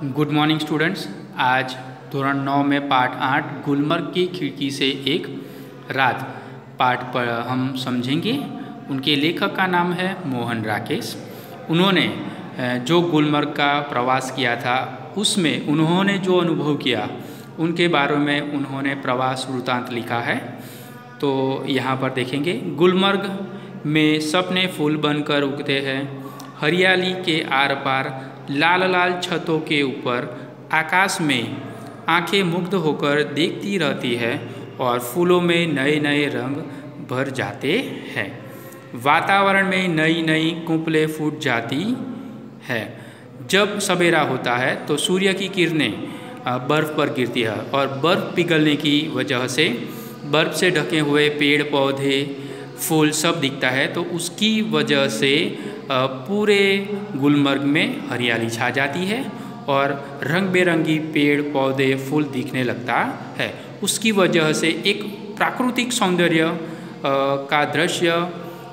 Good morning students. आज धोरण 9 में पाठ 8 गुलमर्ग की खिड़की से एक रात पाठ पर हम समझेंगे। उनके लेखक का नाम है मोहन राकेश। उन्होंने जो गुलमर्ग का प्रवास किया था उसमें उन्होंने जो अनुभव किया उनके बारे में उन्होंने प्रवास वृतांत लिखा है। तो यहाँ पर देखेंगे, गुलमर्ग में सपने फूल बनकर उगते हैं, हरियाली के आर पार लाल लाल छतों के ऊपर आकाश में आंखें मुग्ध होकर देखती रहती है और फूलों में नए नए रंग भर जाते हैं। वातावरण में नई नई कुंपलें फूट जाती है। जब सवेरा होता है तो सूर्य की किरणें बर्फ़ पर गिरती है और बर्फ़ पिघलने की वजह से बर्फ़ से ढके हुए पेड़ पौधे फूल सब दिखता है। तो उसकी वजह से पूरे गुलमर्ग में हरियाली छा जाती है और रंग बिरंगी पेड़ पौधे फूल दिखने लगता है। उसकी वजह से एक प्राकृतिक सौंदर्य का दृश्य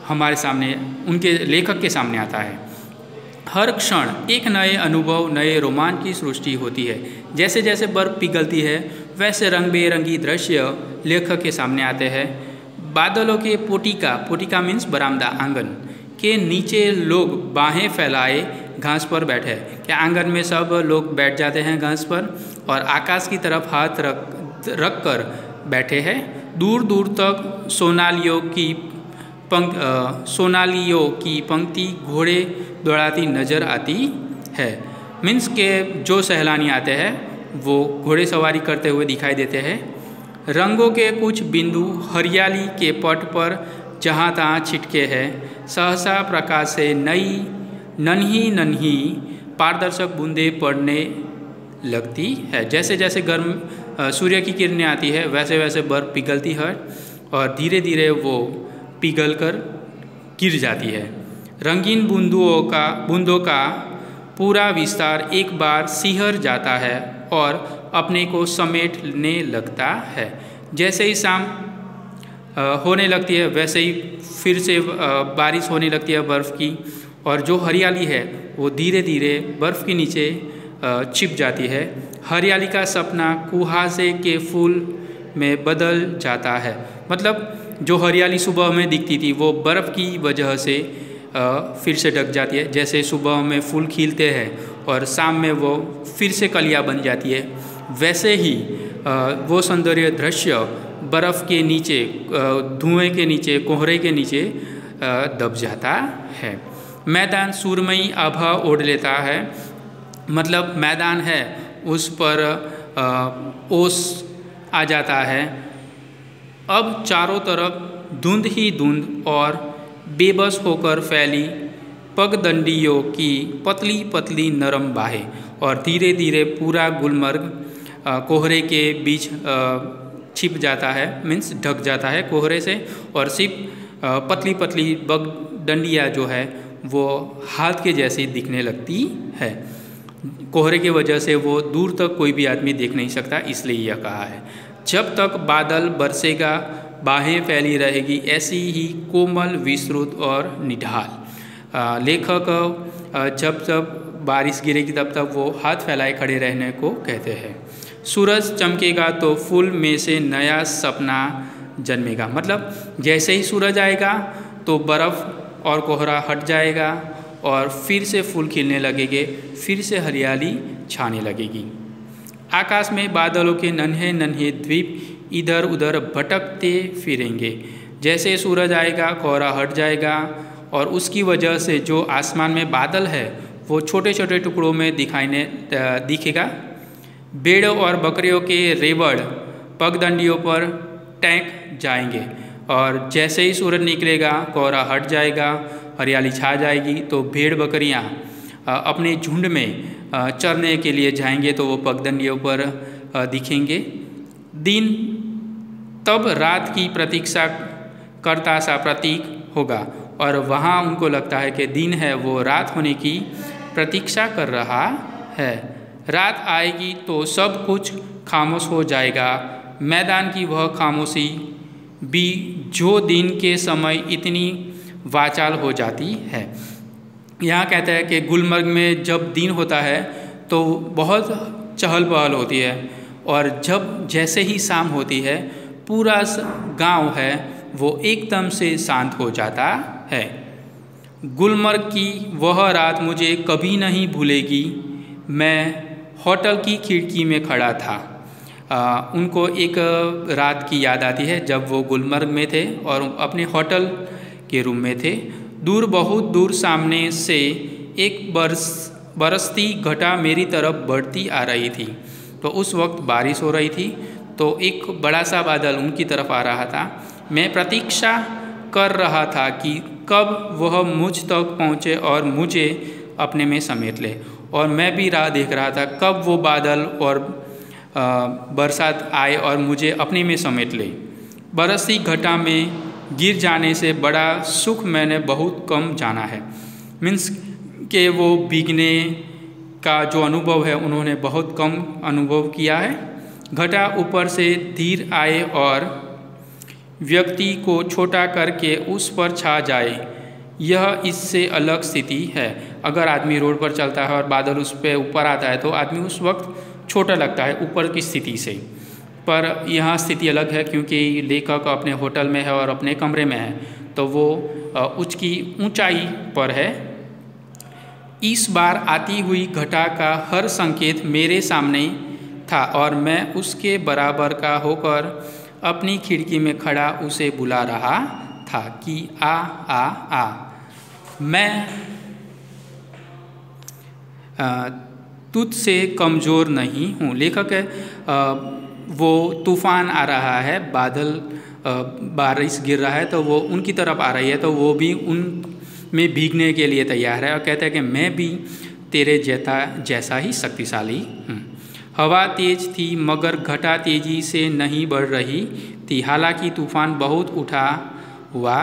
हमारे सामने, उनके लेखक के सामने आता है। हर क्षण एक नए अनुभव, नए रोमांच की सृष्टि होती है। जैसे जैसे बर्फ़ पिघलती है वैसे रंग बिरंगी दृश्य लेखक के सामने आते हैं। बादलों के पोटिका मीन्स बरामदा, आंगन के नीचे लोग बाहें फैलाए घास पर बैठे। क्या आंगन में सब लोग बैठ जाते हैं घास पर और आकाश की तरफ हाथ रख कर बैठे हैं। दूर दूर तक सोनालियों की पंक्ति घोड़े दौड़ाती नज़र आती है। मीन्स के जो सैलानी आते हैं वो घोड़े सवारी करते हुए दिखाई देते हैं। रंगों के कुछ बिंदु हरियाली के पट पर जहाँ तहाँ छिटके हैं। सहसा प्रकाश से नई नन्ही पारदर्शक बूंदें पड़ने लगती है। जैसे जैसे गर्म सूर्य की किरणें आती है वैसे वैसे बर्फ़ पिघलती है और धीरे धीरे वो पिघल कर गिर जाती है। रंगीन बूंदों का पूरा विस्तार एक बार सिहर जाता है और अपने को समेटने लगता है। जैसे ही शाम होने लगती है वैसे ही फिर से बारिश होने लगती है बर्फ़ की, और जो हरियाली है वो धीरे धीरे बर्फ़ के नीचे छिप जाती है। हरियाली का सपना कुहासे के फूल में बदल जाता है। मतलब जो हरियाली सुबह में दिखती थी वो बर्फ़ की वजह से फिर से ढक जाती है। जैसे सुबह में फूल खिलते हैं और शाम में वो फिर से कलियाँ बन जाती है, वैसे ही वो सौंदर्य दृश्य बर्फ़ के नीचे, धुएं के नीचे, कोहरे के नीचे दब जाता है। मैदान सुरमई आभा ओढ़ लेता है। मतलब मैदान है उस पर ओस आ जाता है। अब चारों तरफ धुंध ही धुंध और बेबस होकर फैली पगडंडियों की पतली पतली नरम बाहें, और धीरे धीरे पूरा गुलमर्ग कोहरे के बीच छिप जाता है, मीन्स ढक जाता है कोहरे से, और सिर्फ पतली पतली पगडंडियाँ जो है वो हाथ के जैसी दिखने लगती है। कोहरे की वजह से वो दूर तक कोई भी आदमी देख नहीं सकता, इसलिए यह कहा है। जब तक बादल बरसेगा बाहें फैली रहेगी, ऐसी ही कोमल, विस्तृत और निढाल। लेखक जब जब बारिश गिरेगी तब तक वो हाथ फैलाए खड़े रहने को कहते हैं। सूरज चमकेगा तो फूल में से नया सपना जन्मेगा। मतलब जैसे ही सूरज आएगा तो बर्फ़ और कोहरा हट जाएगा और फिर से फूल खिलने लगेंगे, फिर से हरियाली छाने लगेगी। आकाश में बादलों के नन्हे नन्हे द्वीप इधर उधर भटकते फिरेंगे। जैसे सूरज आएगा कोहरा हट जाएगा और उसकी वजह से जो आसमान में बादल है वो छोटे छोटे टुकड़ों में दिखेगा। भेड़ और बकरियों के रेवड़ पगडंडियों पर टैंक जाएंगे, और जैसे ही सूरज निकलेगा कोहरा हट जाएगा, हरियाली छा जाएगी, तो भेड़ बकरियाँ अपने झुंड में चरने के लिए जाएंगे तो वो पगडंडियों पर दिखेंगे। दिन तब रात की प्रतीक्षा करता सा प्रतीक होगा, और वहाँ उनको लगता है कि दिन है वो रात होने की प्रतीक्षा कर रहा है। रात आएगी तो सब कुछ खामोश हो जाएगा। मैदान की वह खामोशी भी जो दिन के समय इतनी वाचाल हो जाती है। यहाँ कहता है कि गुलमर्ग में जब दिन होता है तो बहुत चहल पहल होती है, और जब जैसे ही शाम होती है पूरा गांव है वो एकदम से शांत हो जाता है। गुलमर्ग की वह रात मुझे कभी नहीं भूलेगी। मैं होटल की खिड़की में खड़ा था। उनको एक रात की याद आती है जब वो गुलमर्ग में थे और अपने होटल के रूम में थे। दूर, बहुत दूर सामने से एक बरसती घटा मेरी तरफ बढ़ती आ रही थी। तो उस वक्त बारिश हो रही थी, तो एक बड़ा सा बादल उनकी तरफ आ रहा था। मैं प्रतीक्षा कर रहा था कि कब वह मुझ तक पहुँचे और मुझे अपने में समेट ले, और मैं भी राह देख रहा था कब वो बादल और बरसात आए और मुझे अपने में समेट ले। बरसती घटा में गिर जाने से बड़ा सुख मैंने बहुत कम जाना है। मीन्स कि वो भीगने का जो अनुभव है उन्होंने बहुत कम अनुभव किया है। घटा ऊपर से धीर आए और व्यक्ति को छोटा करके उस पर छा जाए, यह इससे अलग स्थिति है। अगर आदमी रोड पर चलता है और बादल उस पर ऊपर आता है तो आदमी उस वक्त छोटा लगता है ऊपर की स्थिति से, पर यहाँ स्थिति अलग है क्योंकि लेखक अपने होटल में है और अपने कमरे में है, तो वो उसकी ऊंचाई पर है। इस बार आती हुई घटा का हर संकेत मेरे सामने था और मैं उसके बराबर का होकर अपनी खिड़की में खड़ा उसे बुला रहा था कि आ आ आ। मैं तुझसे कमज़ोर नहीं हूँ। लेखक है वो तूफ़ान आ रहा है, बादल बारिश गिर रहा है तो वो उनकी तरफ आ रही है, तो वो भी उन में भीगने के लिए तैयार है और कहता है कि मैं भी तेरे जैसा ही शक्तिशाली हूँ। हवा तेज थी मगर घटा तेजी से नहीं बढ़ रही थी। हालांकि तूफान बहुत उठा हुआ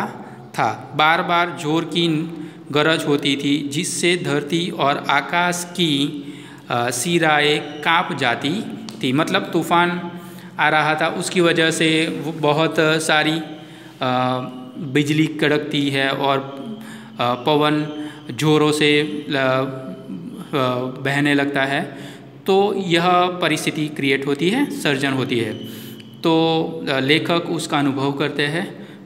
था। बार बार जोर की गरज होती थी जिससे धरती और आकाश की सिराएं कांप जाती थी। मतलब तूफान आ रहा था, उसकी वजह से वो बहुत सारी बिजली कड़कती है और पवन जोरों से बहने लगता है, तो यह परिस्थिति क्रिएट होती है, सर्जन होती है। तो लेखक उसका अनुभव करते हैं।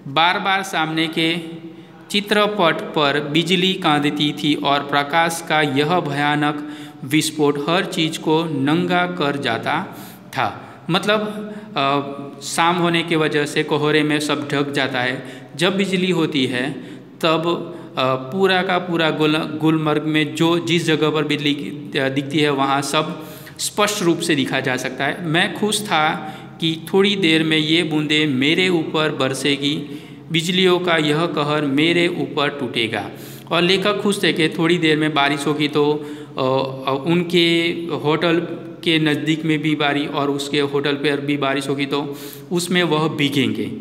बार बार सामने के चित्रपट पर बिजली कांदती थी और प्रकाश का यह भयानक विस्फोट हर चीज़ को नंगा कर जाता था। मतलब शाम होने की वजह से कोहरे में सब ढक जाता है। जब बिजली होती है तब पूरा का पूरा गुलमर्ग में जो जिस जगह पर बिजली दिखती है वहाँ सब स्पष्ट रूप से दिखा जा सकता है। मैं खुश था कि थोड़ी देर में ये बूंदें मेरे ऊपर बरसेगी, बिजलियों का यह कहर मेरे ऊपर टूटेगा। और लेखक खुश थे कि थोड़ी देर में बारिश होगी तो उनके होटल के नज़दीक में भी बारिश और उसके होटल पर भी बारिश होगी तो उसमें वह भीगेंगे।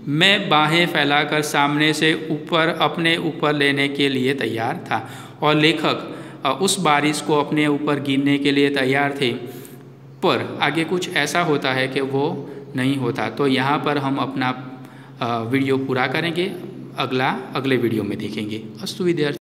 मैं बाहें फैलाकर सामने से ऊपर अपने ऊपर लेने के लिए तैयार था और लेखक उस बारिश को अपने ऊपर गिरने के लिए तैयार थे, पर आगे कुछ ऐसा होता है कि वो नहीं होता। तो यहाँ पर हम अपना वीडियो पूरा करेंगे, अगले वीडियो में देखेंगे। अस्तु विद्यार्थी।